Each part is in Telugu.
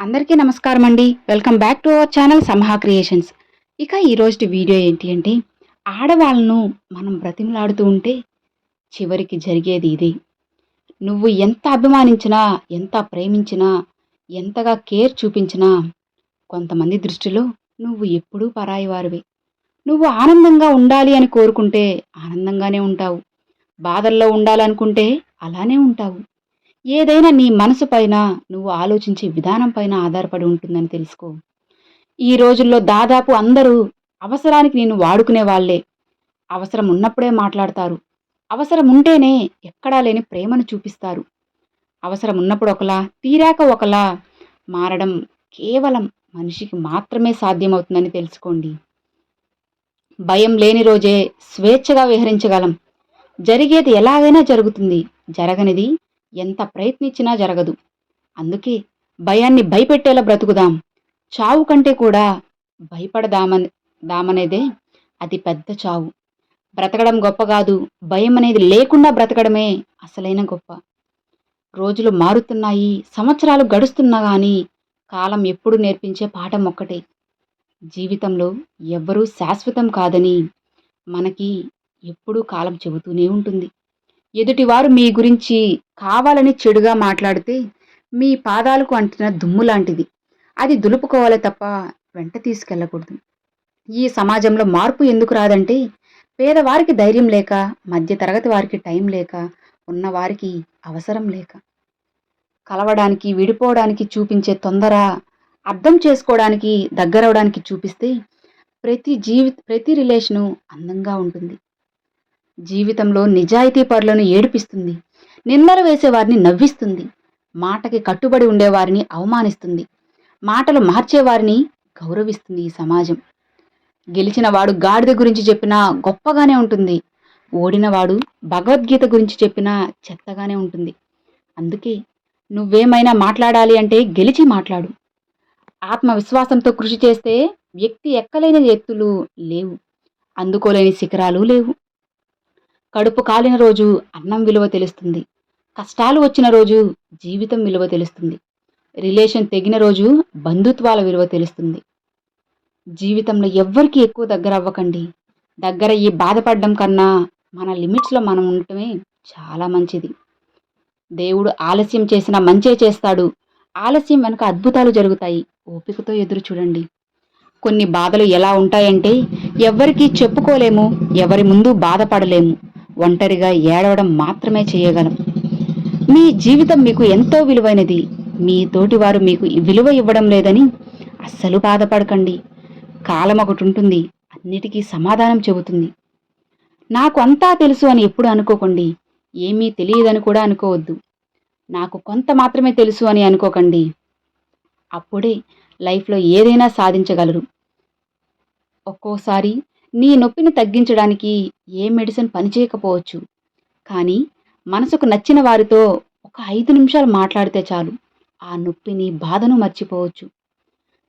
అందరికీ నమస్కారం అండి. Welcome back to our channel Samaha creations. ఇక ఈరోజు వీడియో ఏంటి అంటే, ఆడవాళ్ళను మనం బ్రతిమలాడుతూ ఉంటే చివరికి జరిగేది ఇదే. నువ్వు ఎంత అభిమానించినా, ఎంత ప్రేమించినా, ఎంతగా కేర్ చూపించినా కొంతమంది దృష్టిలో నువ్వు ఎప్పుడూ పరాయి వారివే. నువ్వు ఆనందంగా ఉండాలి అని కోరుకుంటే ఆనందంగానే ఉంటావు. బాధల్లో ఉండాలనుకుంటే అలానే ఉంటావు. ఏదైనా నీ మనసు పైన నువ్వు ఆలోచించే విధానం పైన ఆధారపడి ఉంటుందని తెలుసుకో. ఈ రోజుల్లో దాదాపు అందరూ అవసరానికి నిన్ను వాడుకునే వాళ్ళే. అవసరం ఉన్నప్పుడే మాట్లాడతారు. అవసరం ఉంటేనే ఎక్కడా లేని ప్రేమను చూపిస్తారు. అవసరం ఉన్నప్పుడు ఒకలా, తీరాక ఒకలా మారడం కేవలం మనిషికి మాత్రమే సాధ్యమవుతుందని తెలుసుకోండి. భయం లేని రోజే స్వేచ్ఛగా విహరించగలం. జరిగేది ఎలాగైనా జరుగుతుంది. జరగనిది ఎంత ప్రయత్నించినా జరగదు. అందుకే భయాన్ని భయపెట్టేలా బ్రతుకుదాం. చావు కంటే కూడా భయపడదామనేదే అతి పెద్ద చావు. బ్రతకడం గొప్ప కాదు, భయం అనేది లేకుండా బ్రతకడమే అసలైన గొప్ప. రోజులు మారుతున్నాయి, సంవత్సరాలు గడుస్తున్నా గాని కాలం ఎప్పుడు నేర్పించే పాఠం ఒక్కటే. జీవితంలో ఎవ్వరూ శాశ్వతం కాదని మనకి ఎప్పుడూ కాలం చెబుతూనే ఉంటుంది. ఎదుటివారు మీ గురించి కావాలని చెడుగా మాట్లాడితే మీ పాదాలకు అంటిన దుమ్ము లాంటిది. అది దులుపుకోవాలి తప్ప వెంట తీసుకెళ్ళకూడదు. ఈ సమాజంలో మార్పు ఎందుకు రాదంటే, పేదవారికి ధైర్యం లేక, మధ్య తరగతి వారికి టైం లేక, ఉన్నవారికి అవసరం లేక. కలవడానికి, విడిపోవడానికి చూపించే తొందర, అర్థం చేసుకోవడానికి, దగ్గరవడానికి చూపిస్తే ప్రతి రిలేషను అందంగా ఉంటుంది. జీవితంలో నిజాయితీ పరులను ఏడిపిస్తుంది. నిందలు వేసేవారిని నవ్విస్తుంది. మాటకి కట్టుబడి ఉండేవారిని అవమానిస్తుంది. మాటలు మార్చేవారిని గౌరవిస్తుంది ఈ సమాజం. గెలిచినవాడు గాడిద గురించి చెప్పినా గొప్పగానే ఉంటుంది. ఓడినవాడు భగవద్గీత గురించి చెప్పినా చెత్తగానే ఉంటుంది. అందుకే నువ్వేమైనా మాట్లాడాలి అంటే గెలిచి మాట్లాడు. ఆత్మవిశ్వాసంతో కృషి చేస్తే వ్యక్తి ఎక్కలేని ఎత్తులు లేవు, అందుకోలేని శిఖరాలు లేవు. కడుపు కాలిన రోజు అన్నం విలువ తెలుస్తుంది. కష్టాలు వచ్చిన రోజు జీవితం విలువ తెలుస్తుంది. రిలేషన్ తెగిన రోజు బంధుత్వాల విలువ తెలుస్తుంది. జీవితంలో ఎవ్వరికి ఎక్కువ దగ్గర అవ్వకండి. దగ్గర ఈ బాధపడడం కన్నా మన లిమిట్స్లో మనం ఉండటమే చాలా మంచిది. దేవుడు ఆలస్యం చేసినా మంచే చేస్తాడు. ఆలస్యం వెనుక అద్భుతాలు జరుగుతాయి. ఓపికతో ఎదురు చూడండి. కొన్ని బాధలు ఎలా ఉంటాయంటే, ఎవ్వరికీ చెప్పుకోలేము, ఎవరి ముందు బాధపడలేము. ఒంటరిగా ఏడవడం మాత్రమే చేయగలం. మీ జీవితం మీకు ఎంతో విలువైనది. మీ తోటివారు మీకు విలువ ఇవ్వడం లేదని అస్సలు బాధపడకండి. కాలం ఒకటి ఉంటుంది, అన్నిటికీ సమాధానం చెబుతుంది. నాకు అంతా తెలుసు అని ఎప్పుడు అనుకోకండి. ఏమీ తెలియదని కూడా అనుకోవద్దు. నాకు కొంత మాత్రమే తెలుసు అని అనుకోకండి. అప్పుడే లైఫ్లో ఏదైనా సాధించగలరు. ఒక్కోసారి నీ నొప్పిని తగ్గించడానికి ఏ మెడిసిన్ పనిచేయకపోవచ్చు. కానీ మనసుకు నచ్చిన వారితో ఒక 5 నిమిషాలు మాట్లాడితే చాలు, ఆ నొప్పిని, బాధను మర్చిపోవచ్చు.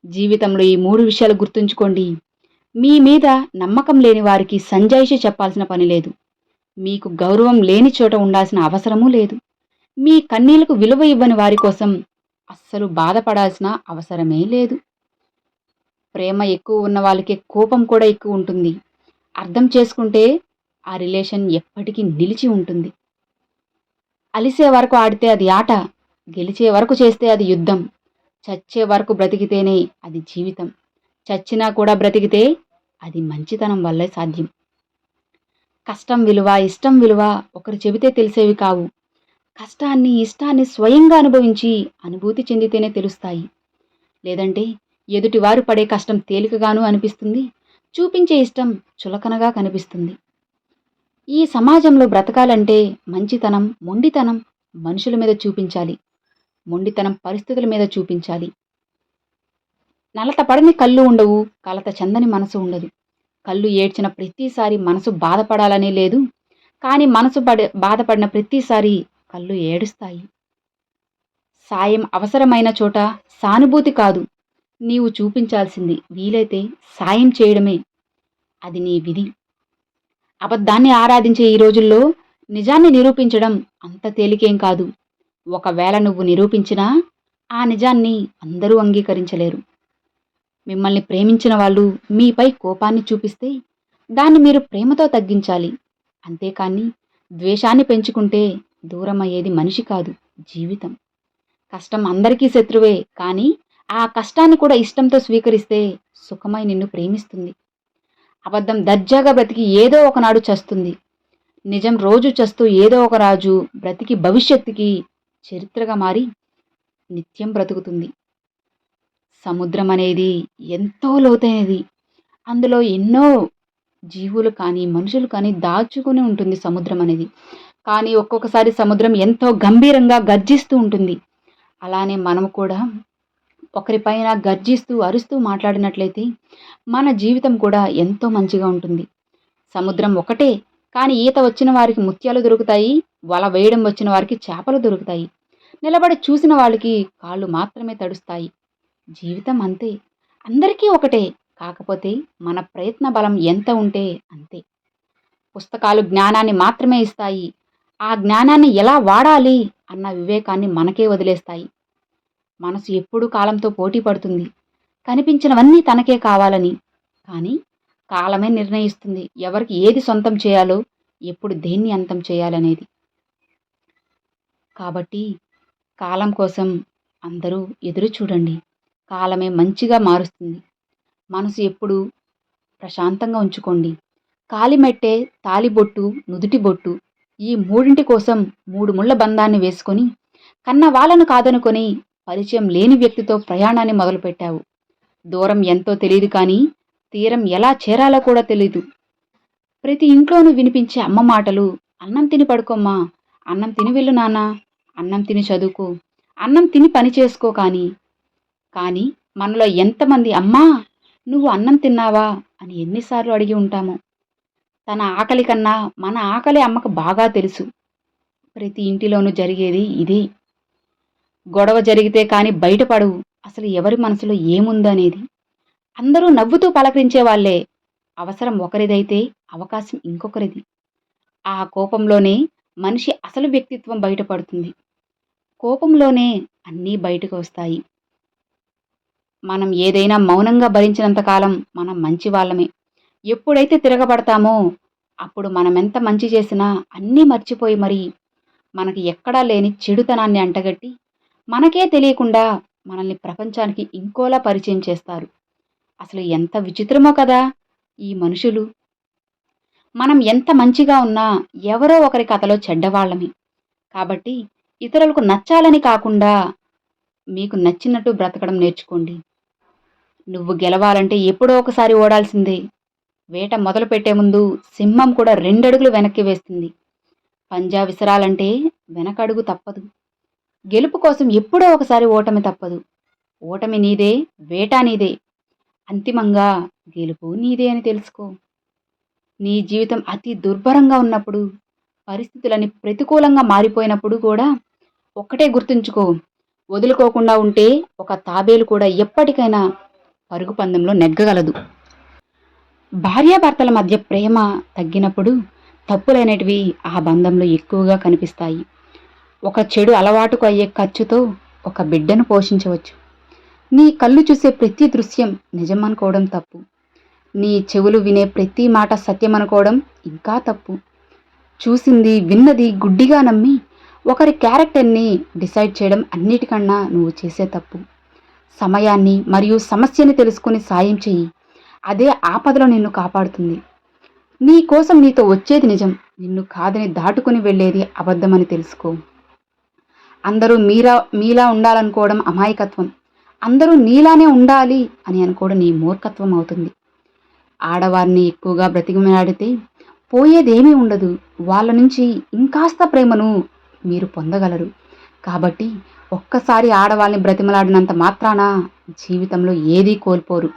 జీవితంలో ఈ 3 విషయాలు గుర్తుంచుకోండి. మీ మీద నమ్మకం లేని వారికి సంజాయిషి చెప్పాల్సిన పని లేదు. మీకు గౌరవం లేని చోట ఉండాల్సిన అవసరమూ లేదు. మీ కన్నీళ్లకు విలువ ఇవ్వని వారి కోసం అస్సలు బాధపడాల్సిన అవసరమే లేదు. ప్రేమ ఎక్కువ ఉన్న వాళ్ళకి కోపం కూడా ఎక్కువ ఉంటుంది. అర్థం చేసుకుంటే ఆ రిలేషన్ ఎప్పటికీ నిలిచి ఉంటుంది. అలిసే వరకు ఆడితే అది ఆట, గెలిచే వరకు చేస్తే అది యుద్ధం, చచ్చే వరకు బ్రతికితేనే అది జీవితం, చచ్చినా కూడా బ్రతికితే అది మంచితనం వల్లే సాధ్యం. కష్టం విలువ, ఇష్టం విలువ ఒకరు చెబితే తెలిసేవి కావు. కష్టాన్ని, ఇష్టాన్ని స్వయంగా అనుభవించి అనుభూతి చెందితేనే తెలుస్తాయి. లేదంటే ఎదుటివారు పడే కష్టం తేలికగానూ అనిపిస్తుంది, చూపించే ఇష్టం చులకనగా కనిపిస్తుంది. ఈ సమాజంలో బ్రతకాలంటే మంచితనం, మొండితనం మనుషుల మీద చూపించాలి. మొండితనం పరిస్థితుల మీద చూపించాలి. నలత పడని కళ్ళు ఉండవు, కలత చెందని మనసు ఉండదు. కళ్ళు ఏడ్చిన ప్రతిసారి మనసు బాధపడాలనే లేదు, కానీ మనసు బాధపడిన ప్రతిసారి కళ్ళు ఏడుస్తాయి. సాయం అవసరమైన చోట సానుభూతి కాదు నీవు చూపించాల్సింది, వీలైతే సాయం చేయడమే. అది నీ విధి. అబద్ధాన్ని ఆరాధించే ఈ రోజుల్లో నిజాన్ని నిరూపించడం అంత తేలికేం కాదు. ఒకవేళ నువ్వు నిరూపించినా ఆ నిజాన్ని అందరూ అంగీకరించలేరు. మిమ్మల్ని ప్రేమించిన వాళ్ళు మీపై కోపాన్ని చూపిస్తే దాన్ని మీరు ప్రేమతో తగ్గించాలి. అంతేకాని ద్వేషాన్ని పెంచుకుంటే దూరమయ్యేది మనిషి కాదు, జీవితం. కష్టం అందరికీ శత్రువే, కానీ ఆ కష్టాన్ని కూడా ఇష్టంతో స్వీకరిస్తే సుఖమై నిన్ను ప్రేమిస్తుంది. అబద్ధం దర్జాగా బ్రతికి ఏదో ఒకనాడు చస్తుంది. నిజం రోజు చస్తూ ఏదో ఒక రాజు బ్రతికి భవిష్యత్తుకి చరిత్రగా మారి నిత్యం బ్రతుకుతుంది. సముద్రం అనేది ఎంతో లోతైనది. అందులో ఎన్నో జీవులు కానీ, మనుషులు కానీ దాచుకుని ఉంటుంది సముద్రం అనేది. కానీ ఒక్కొక్కసారి సముద్రం ఎంతో గంభీరంగా గర్జిస్తూ ఉంటుంది. అలానే మనము కూడా ఒకరిపైన గర్జిస్తూ, అరుస్తూ మాట్లాడినట్లయితే మన జీవితం కూడా ఎంతో మంచిగా ఉంటుంది. సముద్రం ఒకటే, కానీ ఈత వచ్చిన వారికి ముత్యాలు దొరుకుతాయి, వల వేయడం వచ్చిన వారికి చేపలు దొరుకుతాయి. నిలబడి చూసిన వాళ్ళకి కాళ్ళు మాత్రమే తడుస్తాయి. జీవితం అంతే, అందరికీ ఒకటే. కాకపోతే మన ప్రయత్న బలం ఎంత ఉంటే అంతే. పుస్తకాలు జ్ఞానాన్ని మాత్రమే ఇస్తాయి. ఆ జ్ఞానాన్ని ఎలా వాడాలి అన్న వివేకాన్ని మనకే వదిలేస్తాయి. మనసు ఎప్పుడూ కాలంతో పోటీ పడుతుంది, కనిపించినవన్నీ తనకే కావాలని. కానీ కాలమే నిర్ణయిస్తుంది ఎవరికి ఏది సొంతం చేయాలో, ఎప్పుడు దేన్ని అంతం చేయాలనేది. కాబట్టి కాలం కోసం అందరూ ఎదురు చూడండి. కాలమే మంచిగా మారుస్తుంది. మనసు ఎప్పుడు ప్రశాంతంగా ఉంచుకోండి. కాలిమెట్టే, తాలిబొట్టు, నుదుటి బొట్టు, ఈ మూడింటి కోసం 3 ముళ్ళ బంధాన్ని వేసుకొని కన్న వాళ్ళను కాదనుకొని పరిచయం లేని వ్యక్తితో ప్రయాణాన్ని మొదలుపెట్టావు. దూరం ఎంతో తెలియదు, కానీ తీరం ఎలా చేరాలో కూడా తెలీదు. ప్రతి ఇంట్లోనూ వినిపించే అమ్మ మాటలు: అన్నం తిని పడుకోమ్మా, అన్నం తిని వెళ్ళు నాన్న, అన్నం తిని చదువుకో, అన్నం తిని పని చేసుకో. కానీ మనలో ఎంతమంది అమ్మా నువ్వు అన్నం తిన్నావా అని ఎన్నిసార్లు అడిగి ఉంటామో. తన ఆకలి కన్నా మన ఆకలి అమ్మకు బాగా తెలుసు. ప్రతి ఇంటిలోనూ జరిగేది ఇదే. గొడవ జరిగితే కానీ బయటపడవు అసలు ఎవరి మనసులో ఏముందనేది. అందరూ నవ్వుతూ పలకరించే వాళ్ళే. అవసరం ఒకరిదైతే అవకాశం ఇంకొకరిది. ఆ కోపంలోనే మనిషి అసలు వ్యక్తిత్వం బయటపడుతుంది. కోపంలోనే అన్నీ బయటకు వస్తాయి. మనం ఏదైనా మౌనంగా భరించినంతకాలం మనం మంచి వాళ్ళమే. ఎప్పుడైతే తిరగబడతామో అప్పుడు మనమెంత మంచి చేసినా అన్నీ మర్చిపోయి మరి మనకి ఎక్కడా లేని చెడుతనాన్ని అంటగట్టి మనకే తెలియకుండా మనల్ని ప్రపంచానికి ఇంకోలా పరిచయం చేస్తారు. అసలు ఎంత విచిత్రమో కదా ఈ మనుషులు. మనం ఎంత మంచిగా ఉన్నా ఎవరో ఒకరి కథలో చెడ్డవాళ్ళమే. కాబట్టి ఇతరులకు నచ్చాలని కాకుండా మీకు నచ్చినట్టు బ్రతకడం నేర్చుకోండి. నువ్వు గెలవాలంటే ఎప్పుడో ఒకసారి ఓడాల్సిందే. వేట మొదలు పెట్టే ముందు సింహం కూడా 2 అడుగులు వెనక్కి వేస్తుంది. పంజా విసరాలంటే వెనకడుగు తప్పదు. గెలుపు కోసం ఎప్పుడో ఒకసారి ఓటమి తప్పదు. ఓటమి నీదే, వేట నీదే. అంతిమంగా గెలుపు నీదే అని తెలుసుకో. నీ జీవితం అతి దుర్భరంగా ఉన్నప్పుడు, పరిస్థితులని ప్రతికూలంగా మారిపోయినప్పుడు కూడా ఒక్కటే గుర్తుంచుకో: వదులుకోకుండా ఉంటే ఒక తాబేలు కూడా ఎప్పటికైనా పరుగు పందెంలో నెగ్గగలదు. భార్యాభర్తల మధ్య ప్రేమ తగ్గినప్పుడు తప్పులైనటివి ఆ బంధంలో ఎక్కువగా కనిపిస్తాయి. ఒక చెడు అలవాటుకు అయ్యే ఖర్చుతో ఒక బిడ్డను పోషించవచ్చు. నీ కళ్ళు చూసే ప్రతి దృశ్యం నిజమనుకోవడం తప్పు. నీ చెవులు వినే ప్రతి మాట సత్యమనుకోవడం ఇంకా తప్పు. చూసింది విన్నది గుడ్డిగా నమ్మి ఒకరి క్యారెక్టర్ని డిసైడ్ చేయడం అన్నిటికన్నా నువ్వు చేసే తప్పు. సమయాన్ని మరియు సమస్యని తెలుసుకుని సాయం చెయ్యి. అదే ఆపదలో నిన్ను కాపాడుతుంది. నీ కోసం నీతో వచ్చేది నిజం, నిన్ను కాదని దాటుకుని వెళ్ళేది అబద్ధమని తెలుసుకో. అందరూ మీలా ఉండాలనుకోవడం అమాయకత్వం. అందరూ నీలానే ఉండాలి అని అనుకోవడం నీ మూర్ఖత్వం అవుతుంది. ఆడవారిని ఎక్కువగా బ్రతిమలాడితే పోయేదేమీ ఉండదు. వాళ్ళ నుంచి ఇంకాస్త ప్రేమను మీరు పొందగలరు. కాబట్టి ఒక్కసారి ఆడవాళ్ళని బ్రతిమలాడినంత మాత్రాన జీవితంలో ఏదీ కోల్పోరు.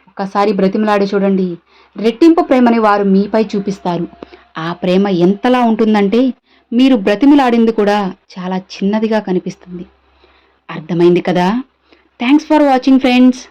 ఒక్కసారి బ్రతిమలాడి చూడండి, రెట్టింపు ప్రేమని వారు మీపై చూపిస్తారు. ఆ ప్రేమ ఎంతలా ఉంటుందంటే మీరు బ్రతిమలాడింది కూడా చాలా చిన్నదిగా కనిపిస్తుంది. అర్థమైంది కదా? Thanks for watching friends.